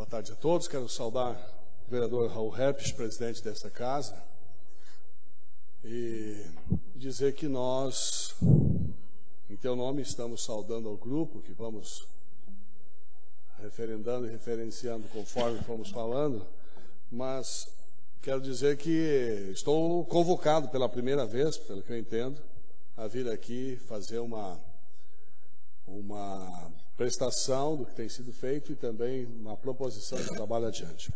Boa tarde a todos. Quero saudar o vereador Raul Herpes, presidente desta casa, e dizer que nós, em teu nome, estamos saudando ao grupo, que vamos referendando e referenciando conforme fomos falando, mas quero dizer que estou convocado pela primeira vez, pelo que eu entendo, a vir aqui fazer uma prestação do que tem sido feito e também uma proposição de trabalho adiante.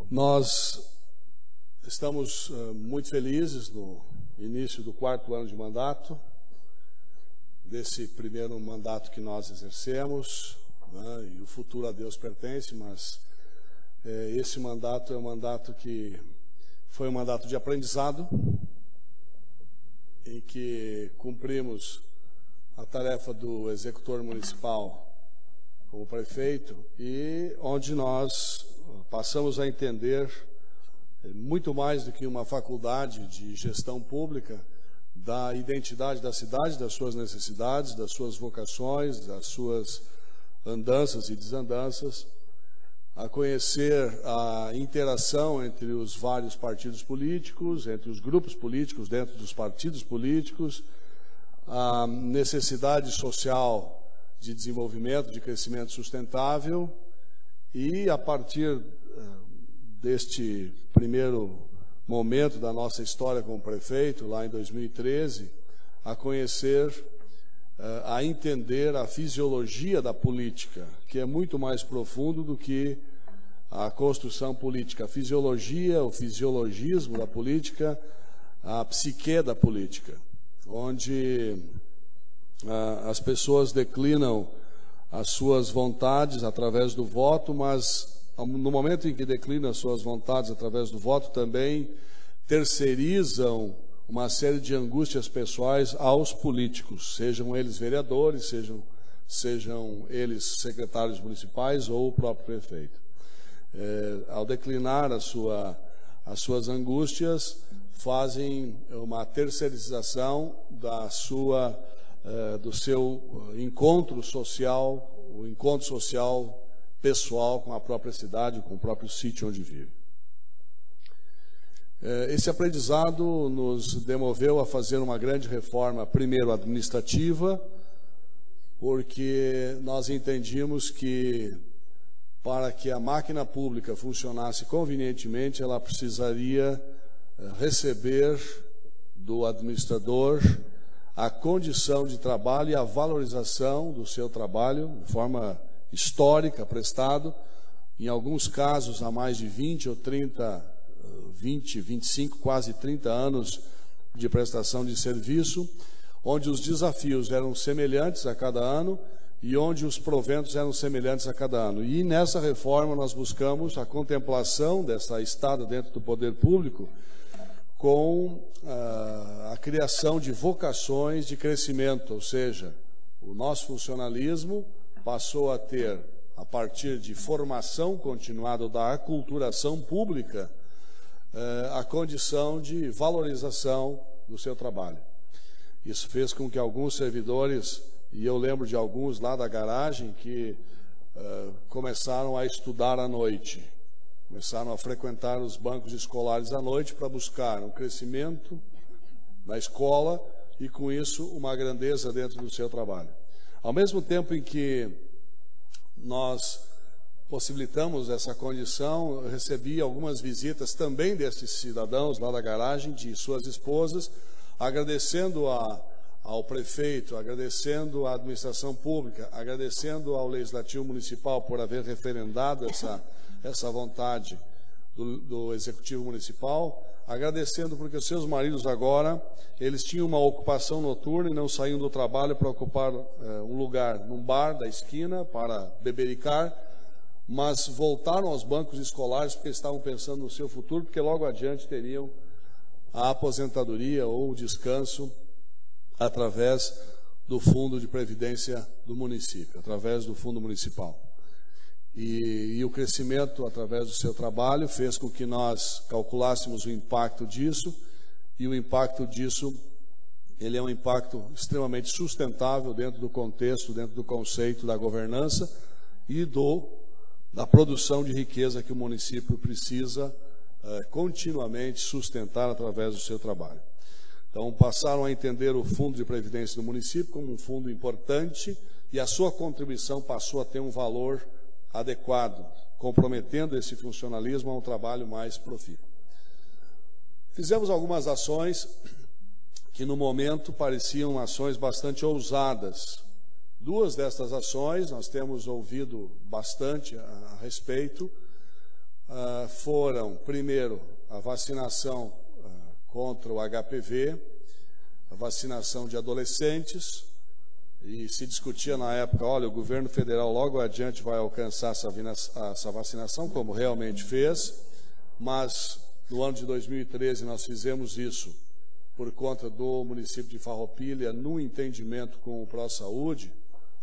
Nós estamos muito felizes no início do 4º ano de mandato, desse primeiro mandato que nós exercemos, né, e o futuro a Deus pertence, mas esse mandato é um mandato que foi um mandato de aprendizado, em que cumprimos a tarefa do executor municipal como prefeito e onde nós passamos a entender muito mais do que uma faculdade de gestão pública da identidade da cidade, das suas necessidades, das suas vocações, das suas andanças e desandanças, a conhecer a interação entre os vários partidos políticos, entre os grupos políticos, dentro dos partidos políticos, a necessidade social de desenvolvimento, de crescimento sustentável e, a partir deste primeiro momento da nossa história como prefeito, lá em 2013, a conhecer, a entender a fisiologia da política, que é muito mais profundo do que a construção política. A fisiologia, o fisiologismo da política, a psique da política, onde as pessoas declinam as suas vontades através do voto, mas no momento em que declinam as suas vontades através do voto, também terceirizam uma série de angústias pessoais aos políticos, sejam eles vereadores, sejam eles secretários municipais ou o próprio prefeito. Ao declinar as suas angústias, fazem uma terceirização do seu encontro social, o encontro social pessoal com a própria cidade, com o próprio sítio onde vive. Esse aprendizado nos demoveu a fazer uma grande reforma, primeiro administrativa, porque nós entendíamos que para que a máquina pública funcionasse convenientemente, ela precisaria receber do administrador a condição de trabalho e a valorização do seu trabalho de forma histórica, prestado, em alguns casos há mais de 20 ou 30, 20, 25, quase 30 anos de prestação de serviço, onde os desafios eram semelhantes a cada ano e onde os proventos eram semelhantes a cada ano. E nessa reforma nós buscamos a contemplação dessa estada dentro do poder público com a criação de vocações de crescimento, ou seja, o nosso funcionalismo passou a ter, a partir de formação continuada da aculturação pública, a condição de valorização do seu trabalho. Isso fez com que alguns servidores, e eu lembro de alguns lá da garagem, que começaram a estudar à noite, começaram a frequentar os bancos escolares à noite para buscar um crescimento na escola e, com isso, uma grandeza dentro do seu trabalho. Ao mesmo tempo em que nós possibilitamos essa condição, eu recebi algumas visitas também desses cidadãos lá da garagem, de suas esposas, agradecendo ao prefeito, agradecendo à administração pública, agradecendo ao Legislativo Municipal por haver referendado essa vontade do Executivo Municipal, agradecendo porque os seus maridos agora, eles tinham uma ocupação noturna e não saíam do trabalho para ocupar um lugar num bar da esquina para bebericar, mas voltaram aos bancos escolares porque estavam pensando no seu futuro, porque logo adiante teriam a aposentadoria ou o descanso através do Fundo de Previdência do município, através do Fundo Municipal. E o crescimento através do seu trabalho fez com que nós calculássemos o impacto disso, e o impacto disso, ele é um impacto extremamente sustentável dentro do contexto, dentro do conceito da governança, e da produção de riqueza que o município precisa continuamente sustentar através do seu trabalho. Então, passaram a entender o Fundo de Previdência do município como um fundo importante e a sua contribuição passou a ter um valor adequado, comprometendo esse funcionalismo a um trabalho mais profícuo. Fizemos algumas ações que, no momento, pareciam ações bastante ousadas. Duas destas ações, nós temos ouvido bastante a respeito, foram, primeiro, a vacinação contra o HPV, a vacinação de adolescentes, e se discutia na época, olha, o governo federal logo adiante vai alcançar essa vacinação, como realmente fez, mas no ano de 2013 nós fizemos isso por conta do município de Farroupilha, no entendimento com o ProSaúde,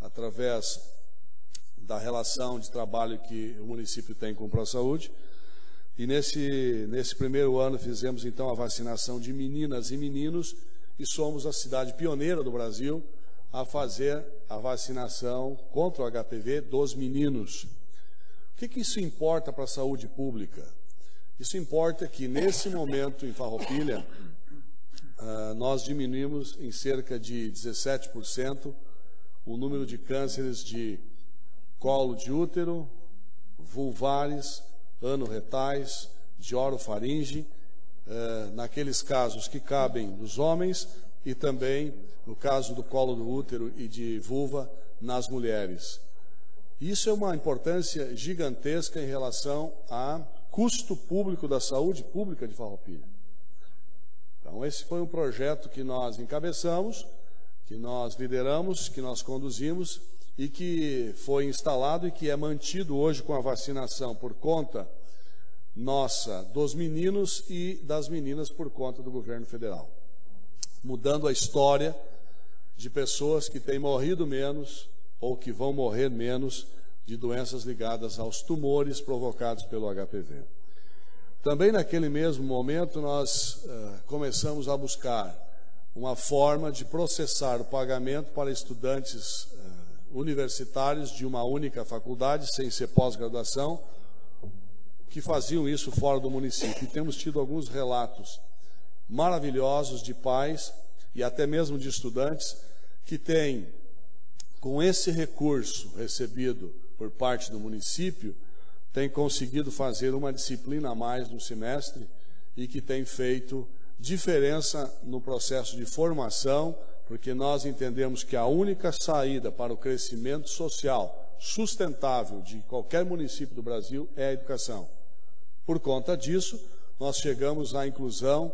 através da relação de trabalho que o município tem com o ProSaúde. E nesse primeiro ano fizemos então a vacinação de meninas e meninos e somos a cidade pioneira do Brasil a fazer a vacinação contra o HPV dos meninos. O que isso importa para a saúde pública? Isso importa que nesse momento em Farroupilha nós diminuímos em cerca de 17% o número de cânceres de colo de útero, vulvares, anorretais, de orofaringe, naqueles casos que cabem dos homens e também no caso do colo do útero e de vulva nas mulheres. Isso é uma importância gigantesca em relação a custo público da saúde pública de Farroupilha. Então, esse foi um projeto que nós encabeçamos, que nós lideramos, que nós conduzimos e que foi instalado e que é mantido hoje com a vacinação por conta nossa, dos meninos e das meninas por conta do governo federal. Mudando a história de pessoas que têm morrido menos ou que vão morrer menos de doenças ligadas aos tumores provocados pelo HPV. Também naquele mesmo momento nós começamos a buscar uma forma de processar o pagamento para estudantes universitários de uma única faculdade, sem ser pós-graduação, que faziam isso fora do município. E temos tido alguns relatos maravilhosos de pais e até mesmo de estudantes que têm, com esse recurso recebido por parte do município, têm conseguido fazer uma disciplina a mais no semestre e que tem feito diferença no processo de formação, porque nós entendemos que a única saída para o crescimento social sustentável de qualquer município do Brasil é a educação. Por conta disso, nós chegamos à inclusão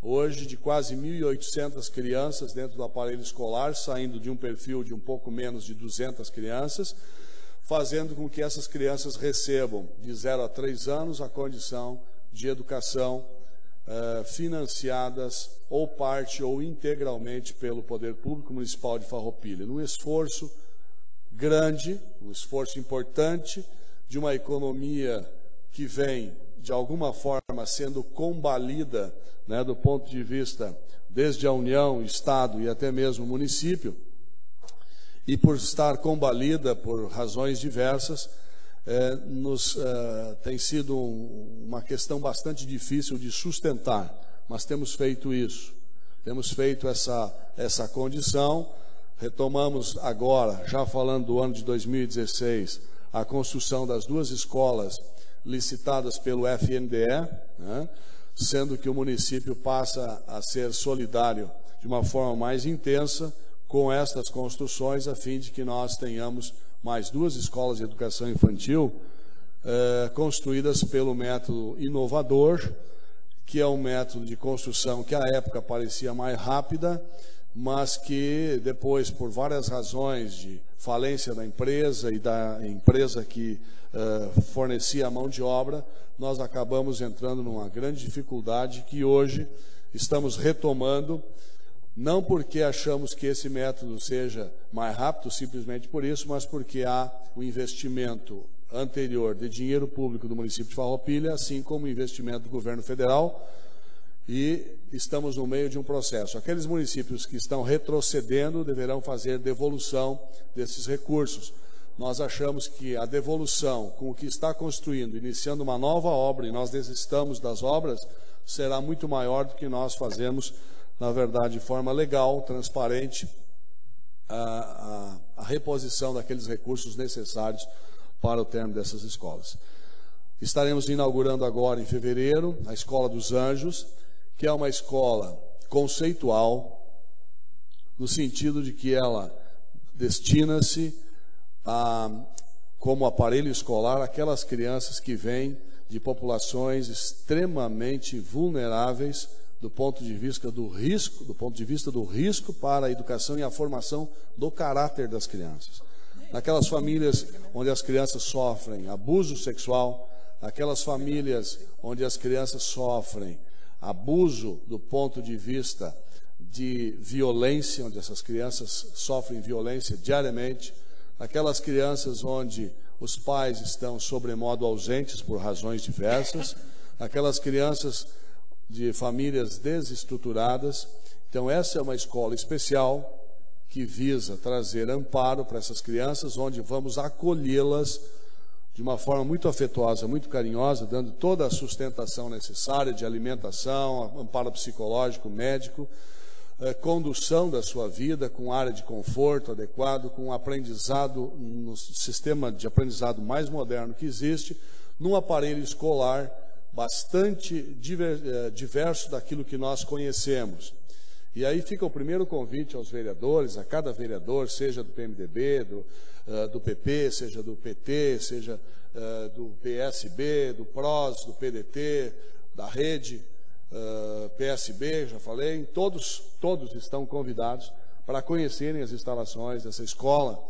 hoje de quase 1.800 crianças dentro do aparelho escolar, saindo de um perfil de um pouco menos de 200 crianças, fazendo com que essas crianças recebam, de 0 a 3 anos, a condição de educação financiadas ou parte ou integralmente pelo Poder Público Municipal de Farroupilha, num esforço grande, um esforço importante de uma economia que vem, de alguma forma, sendo combalida, né, do ponto de vista desde a União, Estado e até mesmo município, e por estar combalida por razões diversas, tem sido uma questão bastante difícil de sustentar, mas temos feito isso, temos feito essa condição. Retomamos agora, já falando do ano de 2016, a construção das 2 escolas licitadas pelo FNDE, né, sendo que o município passa a ser solidário de uma forma mais intensa com estas construções, a fim de que nós tenhamos mais 2 escolas de educação infantil construídas pelo método inovador, que é um método de construção que à época parecia mais rápida, mas que depois, por várias razões de falência da empresa e da empresa que fornecia a mão de obra, nós acabamos entrando numa grande dificuldade que hoje estamos retomando, não porque achamos que esse método seja mais rápido, simplesmente por isso, mas porque há o investimento anterior de dinheiro público do município de Farroupilha, assim como o investimento do governo federal, e estamos no meio de um processo. Aqueles municípios que estão retrocedendo deverão fazer devolução desses recursos, nós achamos que a devolução com o que está construindo, iniciando uma nova obra, e nós desistamos das obras, será muito maior do que nós fazemos, na verdade, de forma legal, transparente, a reposição daqueles recursos necessários para o término dessas escolas. Estaremos inaugurando agora, em fevereiro, a Escola dos Anjos, que é uma escola conceitual, no sentido de que ela destina-se como aparelho escolar aquelas crianças que vêm de populações extremamente vulneráveis do ponto de vista do risco para a educação e a formação do caráter das crianças. Naquelas famílias onde as crianças sofrem abuso sexual, aquelas famílias onde as crianças sofrem abuso do ponto de vista de violência, onde essas crianças sofrem violência diariamente, aquelas crianças onde os pais estão sobremodo ausentes por razões diversas, aquelas crianças de famílias desestruturadas. Então essa é uma escola especial que visa trazer amparo para essas crianças, onde vamos acolhê-las de uma forma muito afetuosa, muito carinhosa, dando toda a sustentação necessária de alimentação, amparo psicológico, médico, condução da sua vida com área de conforto adequado, com aprendizado no sistema de aprendizado mais moderno que existe, num aparelho escolar bastante diverso daquilo que nós conhecemos. E aí fica o primeiro convite aos vereadores, a cada vereador, seja do PMDB, do PP, seja do PT, seja do PSB, do PROS, do PDT, da Rede, PSB, já falei, todos estão convidados para conhecerem as instalações dessa escola,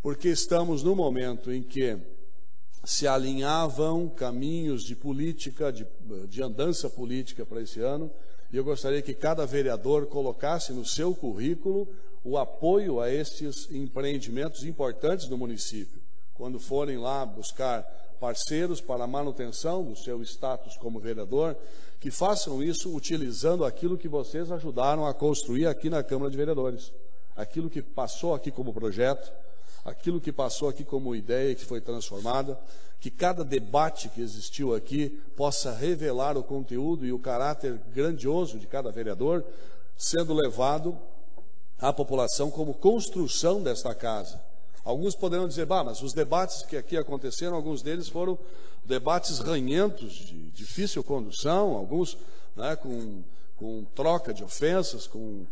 porque estamos no momento em que se alinhavam caminhos de política, de andança política para esse ano, e eu gostaria que cada vereador colocasse no seu currículo o apoio a estes empreendimentos importantes do município, quando forem lá buscar parceiros para a manutenção do seu status como vereador, que façam isso utilizando aquilo que vocês ajudaram a construir aqui na Câmara de Vereadores, aquilo que passou aqui como projeto, aquilo que passou aqui como ideia que foi transformada, que cada debate que existiu aqui possa revelar o conteúdo e o caráter grandioso de cada vereador, sendo levado à população como construção desta casa. Alguns poderão dizer, mas os debates que aqui aconteceram, alguns deles foram debates ranhentos, de difícil condução, alguns, né, com troca de ofensas, com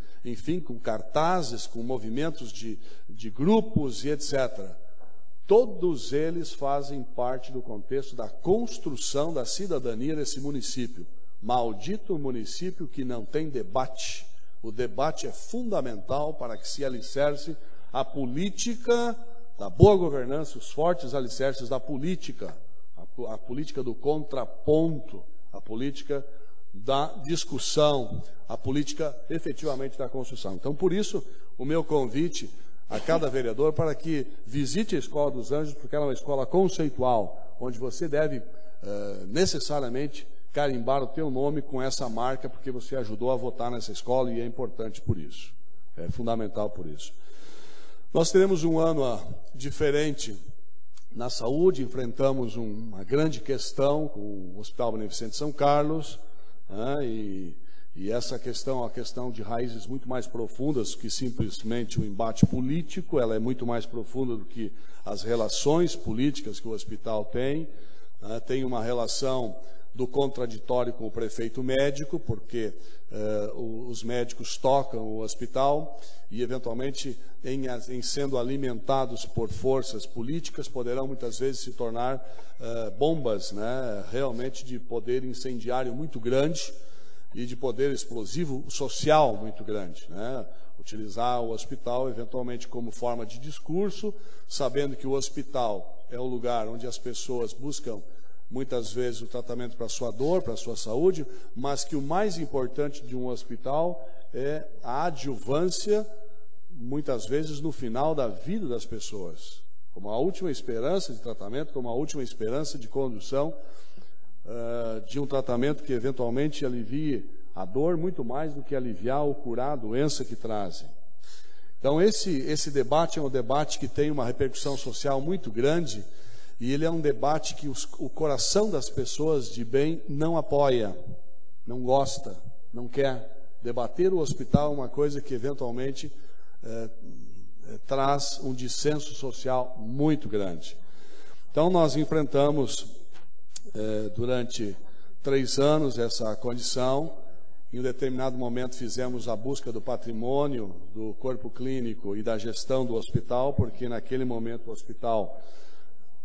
cartazes, com movimentos de grupos e etc. Todos eles fazem parte do contexto da construção da cidadania desse município. Maldito município que não tem debate. O debate é fundamental para que se alicerce a política da boa governança, os fortes alicerces da política, a política do contraponto, a política da discussão, a política efetivamente da construção. Então, por isso, o meu convite a cada vereador para que visite a Escola dos Anjos, porque ela é uma escola conceitual, onde você deve necessariamente carimbar o teu nome com essa marca, porque você ajudou a votar nessa escola e é importante por isso, é fundamental por isso. Nós teremos um ano diferente na saúde, enfrentamos uma grande questão com o Hospital Beneficente São Carlos, né, e essa questão é uma questão de raízes muito mais profundas que simplesmente o embate político, ela é muito mais profunda do que as relações políticas que o hospital tem, né, tem uma relação do contraditório com o prefeito médico, porque os médicos tocam o hospital e, eventualmente, em sendo alimentados por forças políticas, poderão muitas vezes se tornar bombas, né, realmente de poder incendiário muito grande e de poder explosivo social muito grande, né? Utilizar o hospital, eventualmente, como forma de discurso, sabendo que o hospital é o lugar onde as pessoas buscam muitas vezes o tratamento para a sua dor, para a sua saúde, mas que o mais importante de um hospital é a adjuvância, muitas vezes no final da vida das pessoas, como a última esperança de tratamento, como a última esperança de condução de um tratamento que eventualmente alivie a dor muito mais do que aliviar ou curar a doença que trazem. Então esse debate é um debate que tem uma repercussão social muito grande, e ele é um debate que o coração das pessoas de bem não apoia, não gosta, não quer. Debater o hospital é uma coisa que eventualmente traz um dissenso social muito grande. Então nós enfrentamos durante 3 anos essa condição. Em um determinado momento fizemos a busca do patrimônio, do corpo clínico e da gestão do hospital, porque naquele momento o hospital,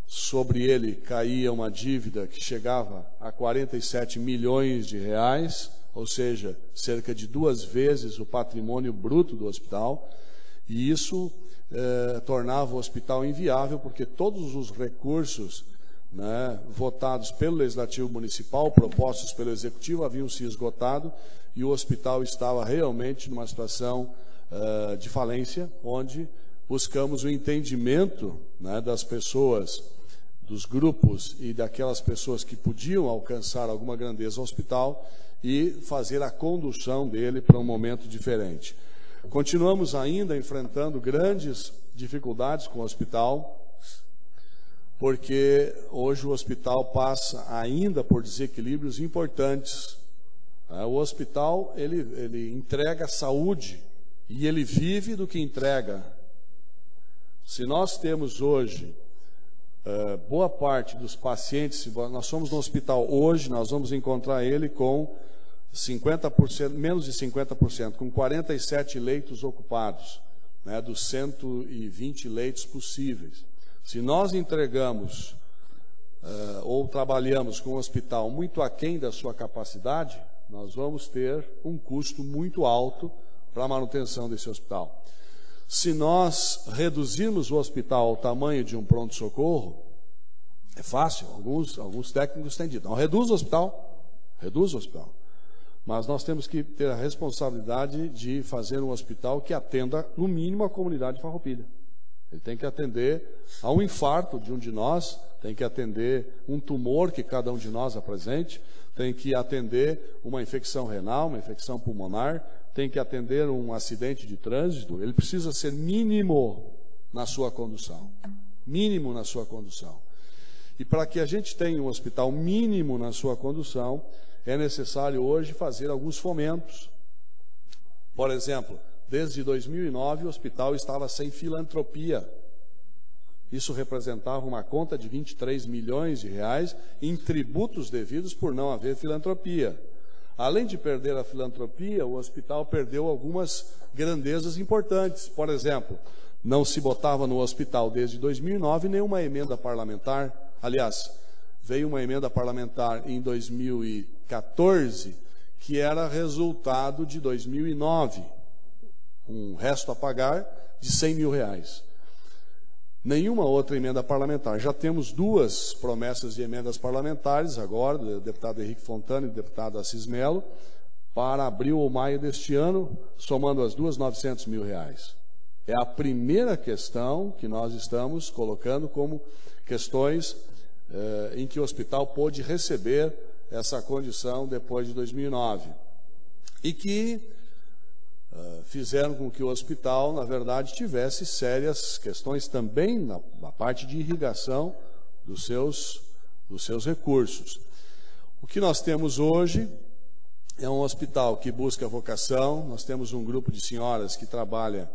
sobre ele caía uma dívida que chegava a 47 milhões de reais, ou seja, cerca de 2 vezes o patrimônio bruto do hospital, e isso tornava o hospital inviável, porque todos os recursos, né, votados pelo Legislativo Municipal, propostos pelo Executivo, haviam se esgotado, e o hospital estava realmente numa situação de falência, onde buscamos o entendimento, né, das pessoas, dos grupos e daquelas pessoas que podiam alcançar alguma grandeza ao hospital e fazer a condução dele para um momento diferente. Continuamos ainda enfrentando grandes dificuldades com o hospital, porque hoje o hospital passa ainda por desequilíbrios importantes. O hospital, ele entrega saúde e ele vive do que entrega. Se nós temos hoje boa parte dos pacientes, se nós somos no hospital hoje, nós vamos encontrar ele com 50%, menos de 50%, com 47 leitos ocupados, né, dos 120 leitos possíveis. Se nós entregamos ou trabalhamos com um hospital muito aquém da sua capacidade, nós vamos ter um custo muito alto para a manutenção desse hospital. Se nós reduzirmos o hospital ao tamanho de um pronto-socorro, é fácil, alguns técnicos têm dito, não, reduz o hospital. Mas nós temos que ter a responsabilidade de fazer um hospital que atenda, no mínimo, a comunidade de Farroupilha. Ele tem que atender a um infarto de um de nós, tem que atender um tumor que cada um de nós apresente, tem que atender uma infecção renal, uma infecção pulmonar, tem que atender um acidente de trânsito. Ele precisa ser mínimo na sua condução. Mínimo na sua condução. E para que a gente tenha um hospital mínimo na sua condução, é necessário hoje fazer alguns fomentos. Por exemplo, desde 2009 o hospital estava sem filantropia. Isso representava uma conta de 23 milhões de reais em tributos devidos por não haver filantropia. Além de perder a filantropia, o hospital perdeu algumas grandezas importantes. Por exemplo, não se botava no hospital desde 2009 nenhuma emenda parlamentar. Aliás, veio uma emenda parlamentar em 2014, que era resultado de 2009, um resto a pagar de 100 mil reais. Nenhuma outra emenda parlamentar. Já temos 2 promessas de emendas parlamentares agora, do deputado Henrique Fontana e do deputado Assis Melo, para abril ou maio deste ano, somando as 2, 900 mil reais. É a primeira questão que nós estamos colocando como questões em que o hospital pôde receber essa condição depois de 2009. E que fizeram com que o hospital, na verdade, tivesse sérias questões também na parte de irrigação dos seus recursos. O que nós temos hoje é um hospital que busca vocação. Nós temos um grupo de senhoras que trabalha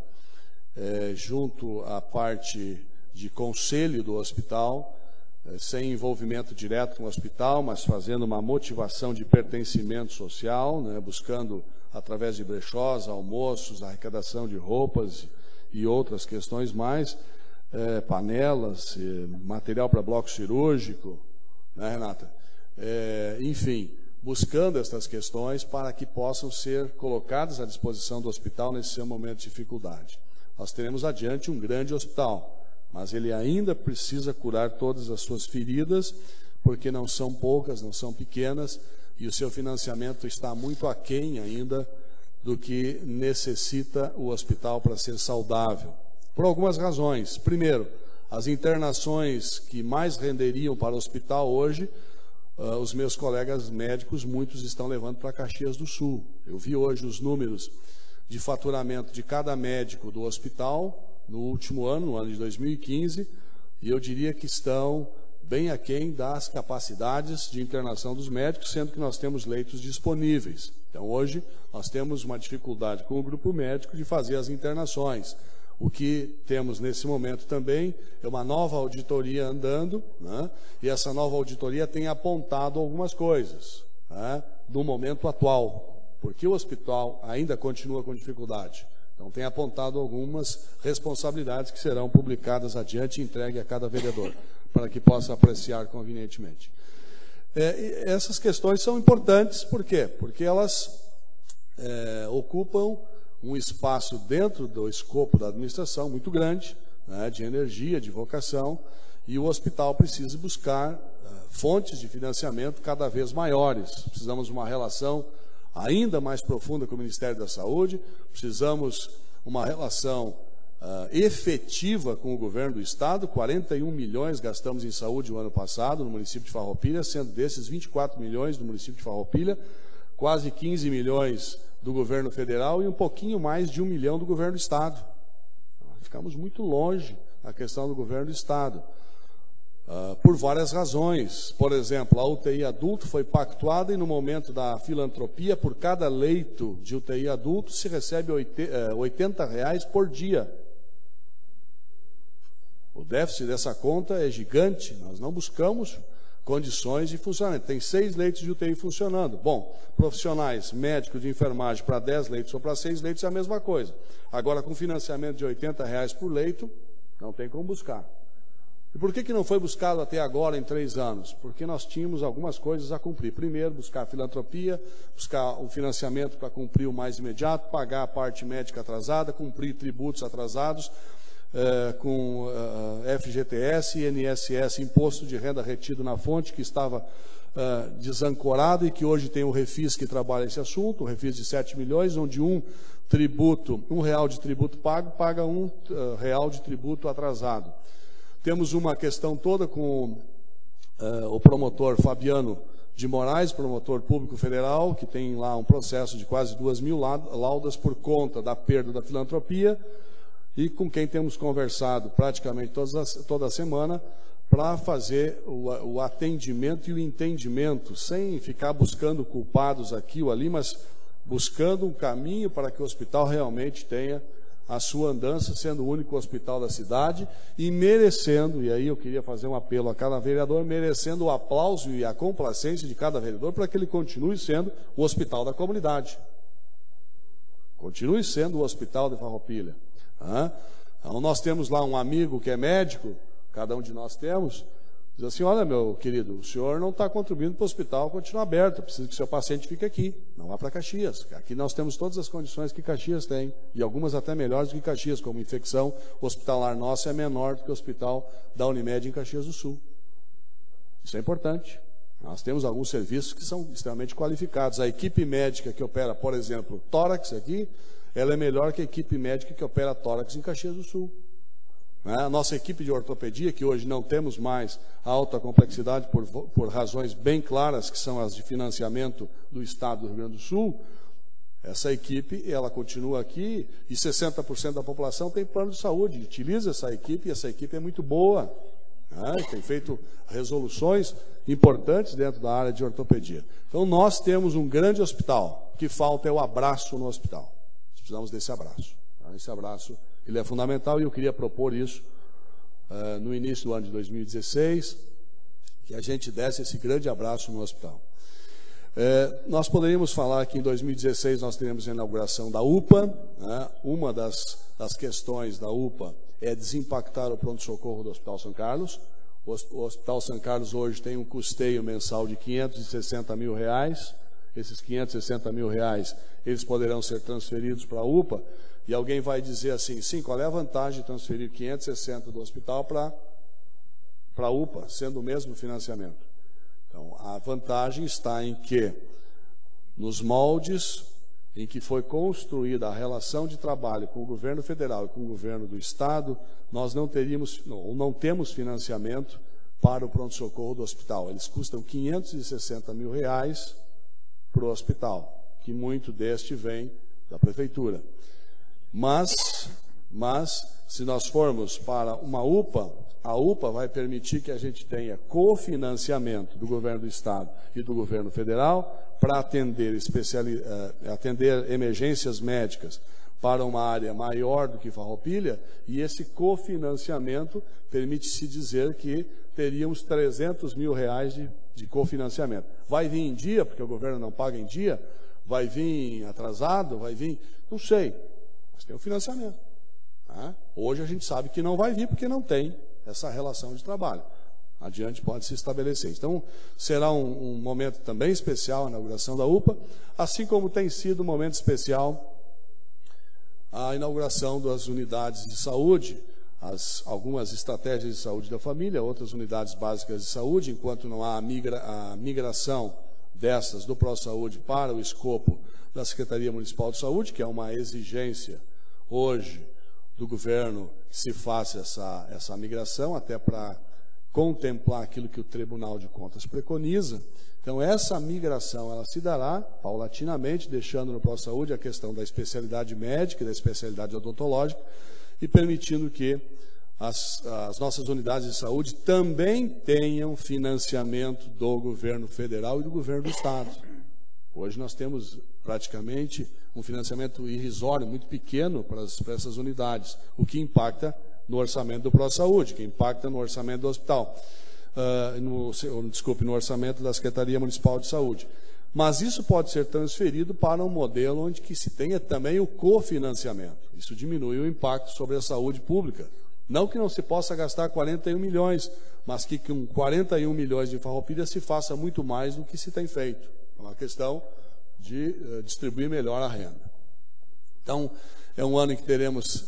junto à parte de conselho do hospital, sem envolvimento direto com o hospital, mas fazendo uma motivação de pertencimento social, né, buscando, através de brechós, almoços, arrecadação de roupas e outras questões mais, panelas, material para bloco cirúrgico, né, Renata? Enfim, buscando estas questões para que possam ser colocadas à disposição do hospital nesse seu momento de dificuldade. Nós teremos adiante um grande hospital, mas ele ainda precisa curar todas as suas feridas, porque não são poucas, não são pequenas, e o seu financiamento está muito aquém ainda do que necessita o hospital para ser saudável. Por algumas razões. Primeiro, as internações que mais renderiam para o hospital hoje, os meus colegas médicos, muitos estão levando para Caxias do Sul. Eu vi hoje os números de faturamento de cada médico do hospital no último ano, no ano de 2015, e eu diria que estão bem aquém das capacidades de internação dos médicos, sendo que nós temos leitos disponíveis. Então, hoje, nós temos uma dificuldade com o grupo médico de fazer as internações. O que temos nesse momento também é uma nova auditoria andando, né? E essa nova auditoria tem apontado algumas coisas, né, do momento atual, porque o hospital ainda continua com dificuldade. Então, tem apontado algumas responsabilidades que serão publicadas adiante e entregue a cada vereador, para que possa apreciar convenientemente. Essas questões são importantes, por quê? Porque elas ocupam um espaço dentro do escopo da administração muito grande, né, de energia, de vocação, e o hospital precisa buscar fontes de financiamento cada vez maiores. Precisamos de uma relação ainda mais profunda com o Ministério da Saúde, precisamos uma relação efetiva com o governo do Estado. 41 milhões gastamos em saúde o ano passado no município de Farroupilha, sendo desses 24 milhões do município de Farroupilha, quase 15 milhões do governo federal e um pouquinho mais de 1 milhão do governo do Estado. Ficamos muito longe da questão do governo do Estado, por várias razões. Por exemplo, a UTI adulto foi pactuada e no momento da filantropia, por cada leito de UTI adulto se recebe R$80 por dia. O déficit dessa conta é gigante, nós não buscamos condições de funcionamento. Tem 6 leitos de UTI funcionando. Bom, profissionais, médicos de enfermagem para 10 leitos ou para 6 leitos é a mesma coisa. Agora, com financiamento de R$80 por leito, não tem como buscar. E por que não foi buscado até agora em 3 anos? Porque nós tínhamos algumas coisas a cumprir. Primeiro, buscar a filantropia, buscar um financiamento para cumprir o mais imediato, pagar a parte médica atrasada, cumprir tributos atrasados, com FGTS, INSS, Imposto de Renda Retido na Fonte, que estava desancorado e que hoje tem o Refis que trabalha esse assunto, o Refis de 7 milhões, onde R$1 de tributo pago, paga R$1 de tributo atrasado. Temos uma questão toda com o promotor Fabiano de Moraes, promotor público federal, que tem lá um processo de quase 2.000 laudas por conta da perda da filantropia, e com quem temos conversado praticamente toda semana para fazer o atendimento e o entendimento, sem ficar buscando culpados aqui ou ali, mas buscando um caminho para que o hospital realmente tenha a sua andança, sendo o único hospital da cidade e merecendo, e aí eu queria fazer um apelo a cada vereador, merecendo o aplauso e a complacência de cada vereador para que ele continue sendo o hospital da comunidade. Continue sendo o hospital de Farroupilha. Então, nós temos lá um amigo que é médico, cada um de nós temos, diz assim: olha, meu querido, o senhor não está contribuindo para o hospital continuar aberto, precisa que o seu paciente fique aqui, não vá para Caxias. Aqui nós temos todas as condições que Caxias tem, e algumas até melhores do que Caxias, como infecção hospitalar nossa é menor do que o hospital da Unimed em Caxias do Sul. Isso é importante. Nós temos alguns serviços que são extremamente qualificados. A equipe médica que opera, por exemplo, tórax aqui, ela é melhor que a equipe médica que opera tórax em Caxias do Sul. A nossa equipe de ortopedia, que hoje não temos mais alta complexidade por razões bem claras, que são as de financiamento do Estado do Rio Grande do Sul, essa equipe, ela continua aqui e 60% da população tem plano de saúde, utiliza essa equipe e essa equipe é muito boa. Tem feito resoluções importantes dentro da área de ortopedia. Então, nós temos um grande hospital, o que falta é o abraço no hospital. Precisamos desse abraço. Esse abraço, ele é fundamental e eu queria propor isso no início do ano de 2016, que a gente desse esse grande abraço no hospital. Nós poderíamos falar que em 2016 nós teremos a inauguração da UPA, uma das questões da UPA é desimpactar o pronto-socorro do Hospital São Carlos. O Hospital São Carlos hoje tem um custeio mensal de R$560 mil. Esses R$560 mil, eles poderão ser transferidos para a UPA, e alguém vai dizer assim: sim, qual é a vantagem de transferir 560 do hospital para a UPA, sendo o mesmo financiamento? Então, a vantagem está em que, nos moldes em que foi construída a relação de trabalho com o governo federal e com o governo do Estado, nós não temos financiamento para o pronto-socorro do hospital. Eles custam R$560 mil para o hospital, que muito deste vem da Prefeitura. Mas, se nós formos para uma UPA, a UPA vai permitir que a gente tenha cofinanciamento do governo do Estado e do governo federal para atender emergências médicas para uma área maior do que Farroupilha, e esse cofinanciamento permite-se dizer que teríamos R$300 mil de cofinanciamento. Vai vir em dia, porque o governo não paga em dia? Vai vir atrasado? Vai vir? Não sei, mas tem o financiamento. Hoje a gente sabe que não vai vir porque não tem essa relação de trabalho. Adiante pode se estabelecer. Então, será um momento também especial a inauguração da UPA, assim como tem sido um momento especial a inauguração das unidades de saúde, algumas estratégias de saúde da família, outras unidades básicas de saúde, enquanto não há a migração dessas do ProSaúde para o escopo da Secretaria Municipal de Saúde, que é uma exigência hoje do governo que se faça essa migração, até para contemplar aquilo que o Tribunal de Contas preconiza. Então, essa migração ela se dará paulatinamente, deixando no ProSaúde a questão da especialidade médica e da especialidade odontológica, e permitindo que as nossas unidades de saúde também tenham financiamento do governo federal e do governo do Estado. Hoje nós temos praticamente um financiamento irrisório, muito pequeno para essas unidades, o que impacta no orçamento do ProSaúde, que impacta no orçamento do hospital, no orçamento da Secretaria Municipal de Saúde. Mas isso pode ser transferido para um modelo onde que se tenha também o cofinanciamento. Isso diminui o impacto sobre a saúde pública. Não que não se possa gastar 41 milhões, mas que com 41 milhões de Farroupilha se faça muito mais do que se tem feito. É uma questão de distribuir melhor a renda. Então, é um ano em que teremos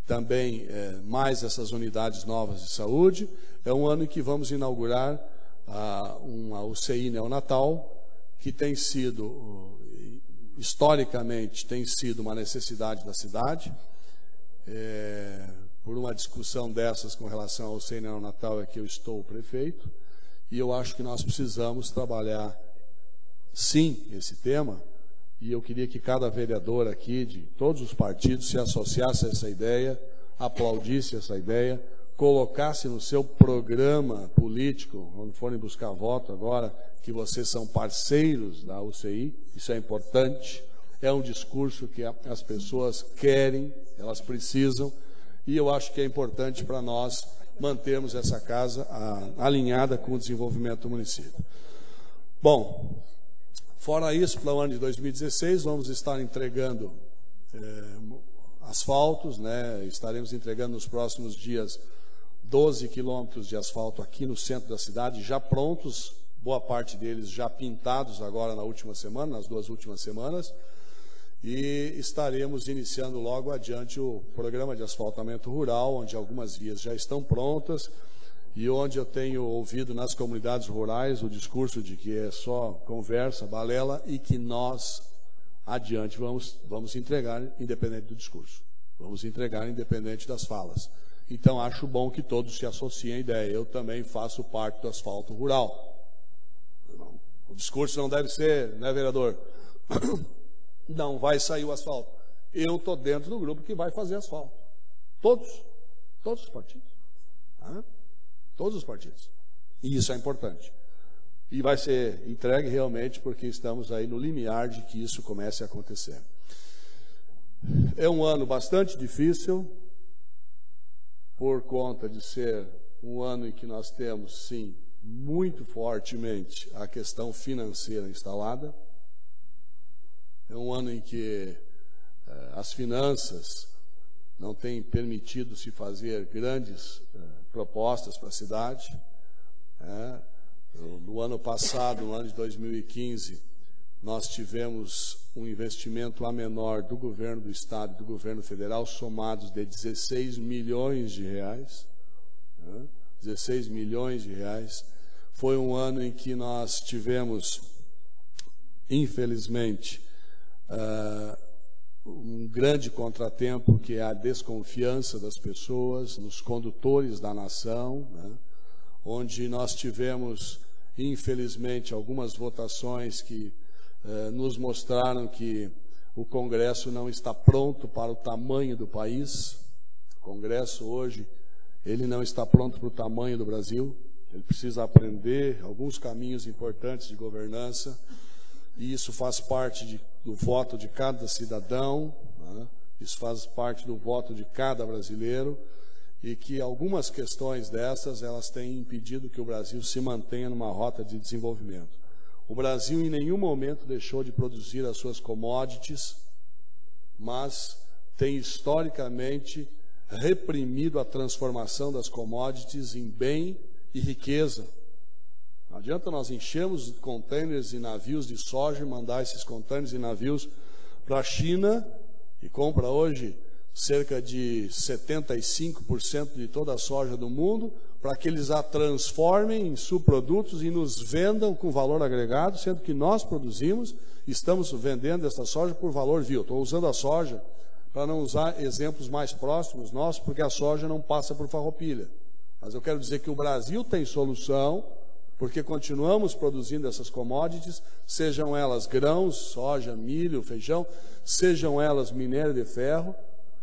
também mais essas unidades novas de saúde. É um ano em que vamos inaugurar uma UCI neonatal, que tem sido, historicamente, tem sido uma necessidade da cidade. Por uma discussão dessas com relação ao UCI neonatal é que eu estou prefeito, e eu acho que nós precisamos trabalhar, sim, esse tema, e eu queria que cada vereador aqui, de todos os partidos, se associasse a essa ideia, aplaudisse essa ideia, colocasse no seu programa político, quando forem buscar voto agora, que vocês são parceiros da UCI, isso é importante, é um discurso que as pessoas querem, elas precisam, e eu acho que é importante para nós mantermos essa casa alinhada com o desenvolvimento do município. Bom, fora isso, para o ano de 2016, vamos estar entregando asfaltos, né? Estaremos entregando nos próximos dias 12 quilômetros de asfalto aqui no centro da cidade, já prontos, boa parte deles já pintados agora nas 2 últimas semanas, e estaremos iniciando logo adiante o programa de asfaltamento rural, onde algumas vias já estão prontas, e onde eu tenho ouvido nas comunidades rurais o discurso de que é só conversa, balela, e que nós, adiante, vamos entregar independente do discurso. Vamos entregar independente das falas. Então, acho bom que todos se associem à ideia. Eu também faço parte do asfalto rural. O discurso não deve ser, né, vereador? Não vai sair o asfalto. Eu estou dentro do grupo que vai fazer asfalto. Todos os partidos. Todos os partidos. E isso é importante. E vai ser entregue realmente porque estamos aí no limiar de que isso comece a acontecer. É um ano bastante difícil, por conta de ser um ano em que nós temos, sim, muito fortemente a questão financeira instalada. É um ano em que as finanças não têm permitido se fazer grandes propostas para a cidade. No ano passado, no ano de 2015, nós tivemos um investimento a menor do governo do Estado e do governo federal, somados de 16 milhões de reais. 16 milhões de reais. Foi um ano em que nós tivemos, infelizmente, um grande contratempo, que é a desconfiança das pessoas nos condutores da nação, onde nós tivemos, infelizmente, algumas votações que nos mostraram que O Congresso não está pronto para o tamanho do país. O Congresso hoje, ele não está pronto para o tamanho do Brasil. Ele precisa aprender alguns caminhos importantes de governança, e isso faz parte do voto de cada cidadão, né? Isso faz parte do voto de cada brasileiro, e que algumas questões dessas, elas têm impedido que o Brasil se mantenha numa rota de desenvolvimento. O Brasil em nenhum momento deixou de produzir as suas commodities, mas tem historicamente reprimido a transformação das commodities em bem e riqueza. Não adianta nós enchermos contêineres e navios de soja e mandar esses contêineres e navios para a China, que compra hoje cerca de 75% de toda a soja do mundo, para que eles a transformem em subprodutos e nos vendam com valor agregado, sendo que nós produzimos, estamos vendendo essa soja por valor vil. Estou usando a soja para não usar exemplos mais próximos nossos, porque a soja não passa por farroupilha. Mas eu quero dizer que o Brasil tem solução, porque continuamos produzindo essas commodities, sejam elas grãos, soja, milho, feijão, sejam elas minério de ferro,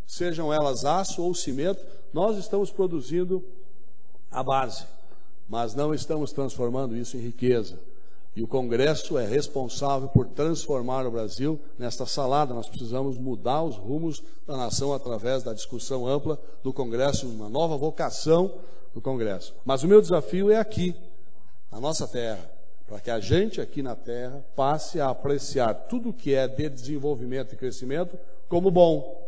sejam elas aço ou cimento, nós estamos produzindo a base, mas não estamos transformando isso em riqueza. E o Congresso é responsável por transformar o Brasil nesta salada. Nós precisamos mudar os rumos da nação através da discussão ampla do Congresso, uma nova vocação do Congresso. Mas o meu desafio é aqui, na nossa terra, para que a gente aqui na terra passe a apreciar tudo que é de desenvolvimento e crescimento como bom.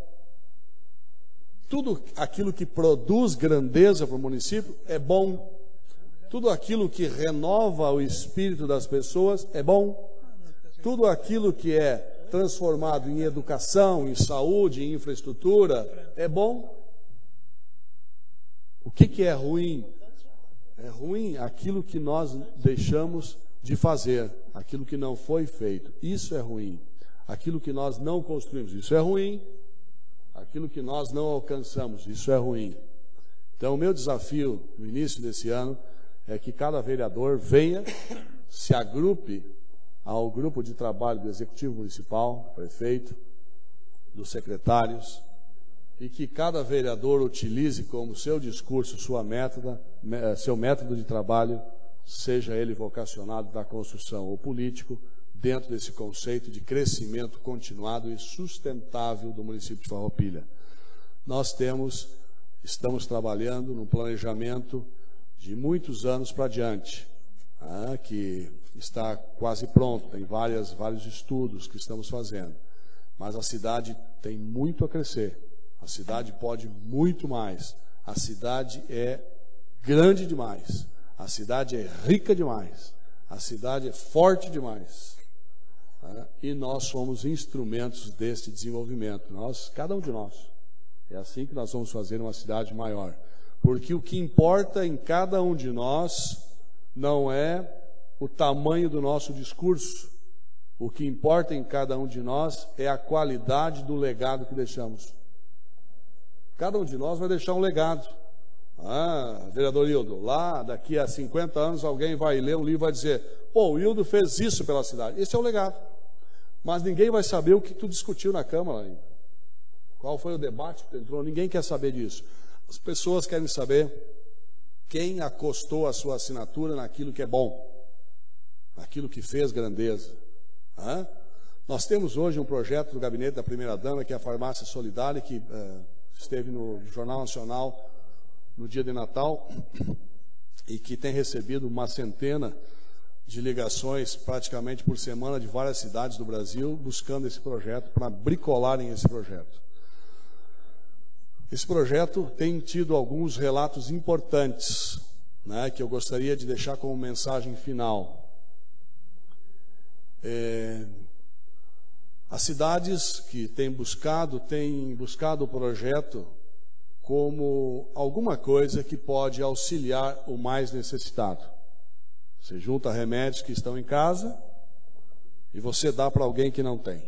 Tudo aquilo que produz grandeza para o município é bom. Tudo aquilo que renova o espírito das pessoas é bom. Tudo aquilo que é transformado em educação, em saúde, em infraestrutura é bom. O que é ruim? É ruim aquilo que nós deixamos de fazer, aquilo que não foi feito. Isso é ruim. Aquilo que nós não construímos, isso é ruim. Aquilo que nós não alcançamos, isso é ruim. Então, o meu desafio no início desse ano é que cada vereador venha, se agrupe ao grupo de trabalho do Executivo Municipal, prefeito, dos secretários, e que cada vereador utilize como seu discurso, seu método de trabalho, seja ele vocacionado da construção ou político, dentro desse conceito de crescimento continuado e sustentável do município de Farroupilha. Nós estamos trabalhando no planejamento de muitos anos para diante, que está quase pronto, tem vários estudos que estamos fazendo, mas a cidade tem muito a crescer, a cidade pode muito mais, a cidade é grande demais, a cidade é rica demais, a cidade é forte demais, e nós somos instrumentos desse desenvolvimento, cada um de nós. É assim que nós vamos fazer uma cidade maior. Porque o que importa em cada um de nós não é o tamanho do nosso discurso. O que importa em cada um de nós é a qualidade do legado que deixamos. Cada um de nós vai deixar um legado. Vereador Hildo, lá daqui a 50 anos alguém vai ler um livro e vai dizer: pô, o Hildo fez isso pela cidade. Esse é o legado. Mas ninguém vai saber o que tu discutiu na Câmara ainda. Qual foi o debate que tu entrou? Ninguém quer saber disso. As pessoas querem saber quem acostou a sua assinatura naquilo que é bom, naquilo que fez grandeza. Nós temos hoje um projeto do gabinete da primeira-dama, que é a Farmácia Solidária, que esteve no Jornal Nacional no dia de Natal e que tem recebido uma centena de ligações praticamente por semana de várias cidades do Brasil buscando esse projeto, para bricolarem esse projeto. Esse projeto tem tido alguns relatos importantes, que eu gostaria de deixar como mensagem final. As cidades que têm buscado o projeto como alguma coisa que pode auxiliar o mais necessitado. Você junta remédios que estão em casa e você dá para alguém que não tem.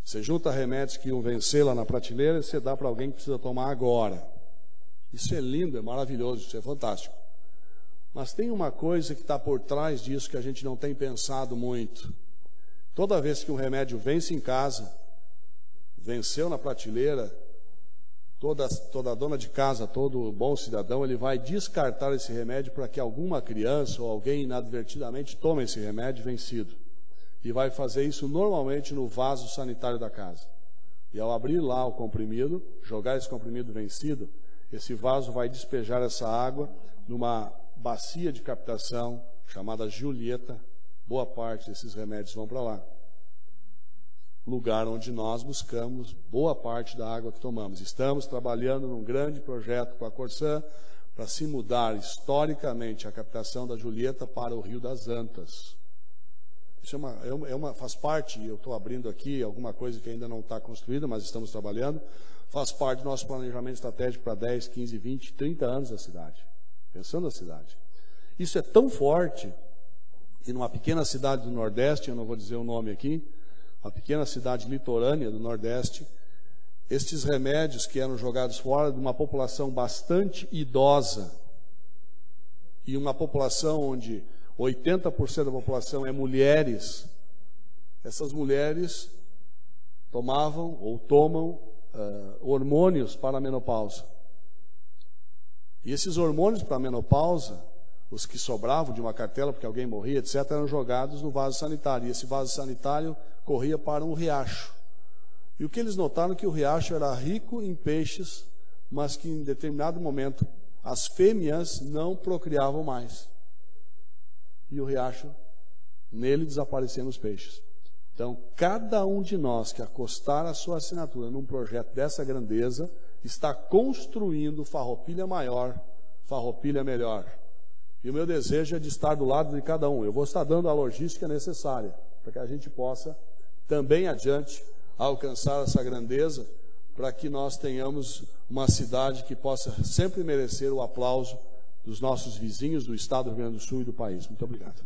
Você junta remédios que iam vencer lá na prateleira e você dá para alguém que precisa tomar agora. Isso é lindo, é maravilhoso, isso é fantástico. Mas tem uma coisa que está por trás disso que a gente não tem pensado muito. Toda vez que um remédio vence em casa, venceu na prateleira, toda dona de casa, todo bom cidadão, ele vai descartar esse remédio para que alguma criança ou alguém inadvertidamente tome esse remédio vencido. E vai fazer isso normalmente no vaso sanitário da casa. E ao abrir lá o comprimido, jogar esse comprimido vencido, esse vaso vai despejar essa água numa bacia de captação chamada Julieta. Boa parte desses remédios vão para lá. Lugar onde nós buscamos boa parte da água que tomamos. Estamos trabalhando num grande projeto com a Corsã para se mudar historicamente a captação da Julieta para o Rio das Antas. Isso faz parte, eu estou abrindo aqui alguma coisa que ainda não está construída, mas estamos trabalhando, faz parte do nosso planejamento estratégico para 10, 15, 20, 30 anos da cidade, pensando na cidade. Isso é tão forte que numa pequena cidade do Nordeste, eu não vou dizer o nome aqui, uma pequena cidade litorânea do Nordeste, estes remédios que eram jogados fora de uma população bastante idosa e uma população onde 80% da população é mulheres, essas mulheres tomavam ou tomam hormônios para a menopausa. E esses hormônios para a menopausa, os que sobravam de uma cartela porque alguém morria, etc., eram jogados no vaso sanitário. E esse vaso sanitário corria para um riacho. E o que eles notaram é que o riacho era rico em peixes, mas que em determinado momento as fêmeas não procriavam mais. E o riacho, nele desapareciam os peixes. Então, cada um de nós que acostar a sua assinatura num projeto dessa grandeza, está construindo Farroupilha maior, Farroupilha melhor. E o meu desejo é de estar do lado de cada um. Eu vou estar dando a logística necessária para que a gente possa também adiante alcançar essa grandeza, para que nós tenhamos uma cidade que possa sempre merecer o aplauso dos nossos vizinhos do estado do Rio Grande do Sul e do país. Muito obrigado.